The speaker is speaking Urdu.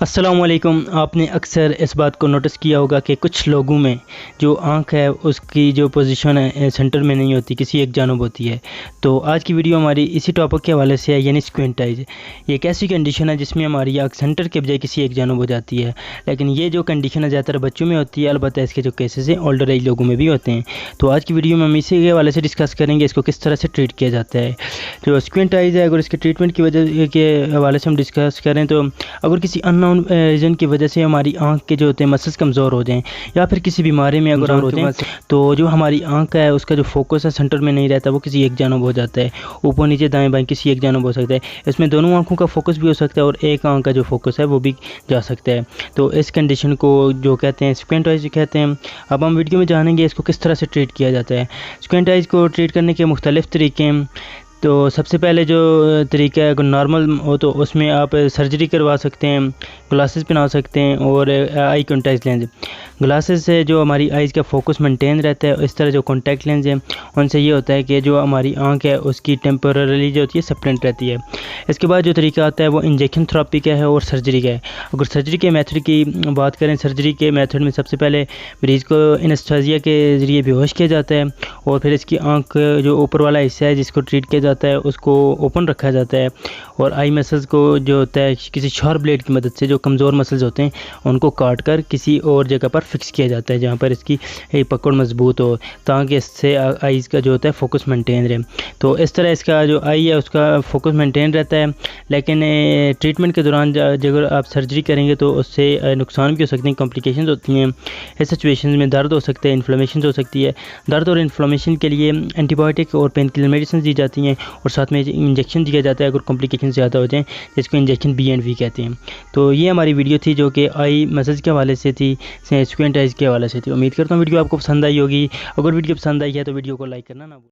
السلام علیکم۔ آپ نے اکثر اس بات کو نوٹس کیا ہوگا کہ کچھ لوگوں میں جو آنکھ ہے اس کی جو پوزیشن ہے سینٹر میں نہیں ہوتی، کسی ایک جانب ہوتی ہے۔ تو آج کی ویڈیو ہماری اسی ٹاپک کے حوالے سے ہے، یعنی اسکوینٹ آئیز۔ یہ ایک ایسی کنڈیشن ہے جس میں ہماری آنکھ سینٹر کے بجائے کسی ایک جانب ہو جاتی ہے، لیکن یہ جو کنڈیشن ہے زیادہ تر بچوں میں ہوتی ہے، البتہ اس کے جو کیسز ہیں اولڈر ایج لوگوں میں بھی ہوتے ہیں۔ تو آج کی ویڈیو میں ہم اسی کے حوالے سے ڈسکس کریں گے اس کو کس طرح سے ٹریٹ کیا جاتا ہے۔ جو اسکوینٹ آئیز ہے، اگر اس کے ٹریٹمنٹ کی وجہ کے حوالے سے ہم ڈسکس کریں تو اگر کسی ان نون ریزن کی وجہ سے ہماری آنکھ کے جو ہوتے ہیں مسلس کمزور ہو جائیں یا پھر کسی بیماری میں اگر ہو جائیں تو جو ہماری آنکھ ہے اس کا جو فوکس ہے سینٹر میں نہیں رہتا، وہ کسی ایک جانب ہو جاتا ہے، اوپر نیچے دائیں بائیں کسی ایک جانب ہو سکتا ہے۔ اس میں دونوں آنکھوں کا فوکس بھی ہو سکتا ہے اور ایک آنکھ کا جو فوکس ہے وہ بھی جا سکتا ہے۔ تو اس کنڈیشن کو جو کہتے ہیں اسکوینٹ آئیز کہتے ہیں۔ اب ہم ویڈیو میں جانیں گے اس کو کس طرح سے ٹریٹ کیا جاتا ہے۔ اسکوینٹ آئیز کو ٹریٹ کرنے کے مختلف طریقے ہیں۔ تو سب سے پہلے جو طریقہ ہے اگر نارمل ہو تو اس میں آپ سرجری کروا سکتے ہیں، گلاسز پہنا سکتے ہیں اور آئی کانٹیکٹ لینز۔ گلاسز سے جو ہماری آئیز کا فوکس مینٹین رہتا ہے، اس طرح جو کانٹیکٹ لینز ہیں ان سے یہ ہوتا ہے کہ جو ہماری آنکھ ہے اس کی ٹیمپرریلی جو ہوتی ہے سپلنٹ رہتی ہے۔ اس کے بعد جو طریقہ آتا ہے وہ انجیکشن تھراپی کا ہے اور سرجری کا ہے۔ اگر سرجری کے میتھڈ کی بات کریں، سرجری کے میتھڈ میں سب سے پہلے مریض کو انستھیزیا کے ذریعے بے ہوش کیا جاتا ہے اور پھر اس کی آنکھ جو اوپر والا حصہ ہے جس کو ٹریٹ کیا جاتا ہے اس کو اوپن رکھا جاتا ہے اور آئی مسلز کو جو ہوتا ہے کسی شارپ بلیڈ کی مدد سے جو کمزور مسلز ہوتے ہیں ان کو کاٹ کر کسی اور جگہ پر فکس کیا جاتا ہے جہاں پر اس کی پکڑ مضبوط ہو، تاکہ اس سے آئیز کا جو ہوتا ہے فوکس مینٹین رہے۔ تو اس طرح اس کا جو آئی ہے اس کا فوکس مینٹین رہتا ہے، لیکن ٹریٹمنٹ کے دوران اگر آپ سرجری کریں گے تو اس سے نقصان بھی ہو سکتے ہیں، کمپلیکیشنز ہوتی ہیں۔ اس سچویشنز میں درد ہو سکتا ہے، انفلیمیشنز ہو سکتی ہے۔ درد اور انفلیمیشن کے لیے اینٹی بایوٹک اور پین کلر میڈیسنز دی جاتی ہیں اور ساتھ میں انجیکشن دیا جاتا ہے اگر کمپلیکیشن زیادہ ہو جائیں، جس کو انجیکشن BV کہتے ہیں۔ تو یہ ہماری ویڈیو تھی جو کہ آئی مسلز کے حوالے سے تھی، اسکوینٹ آئیز کے حوالے سے تھی۔ امید کرتا ہوں ویڈیو آپ کو پسند آئی ہوگی۔ اگر ویڈیو پسند آئی ہے تو ویڈیو کو لائک کرنا نہ بھولیں۔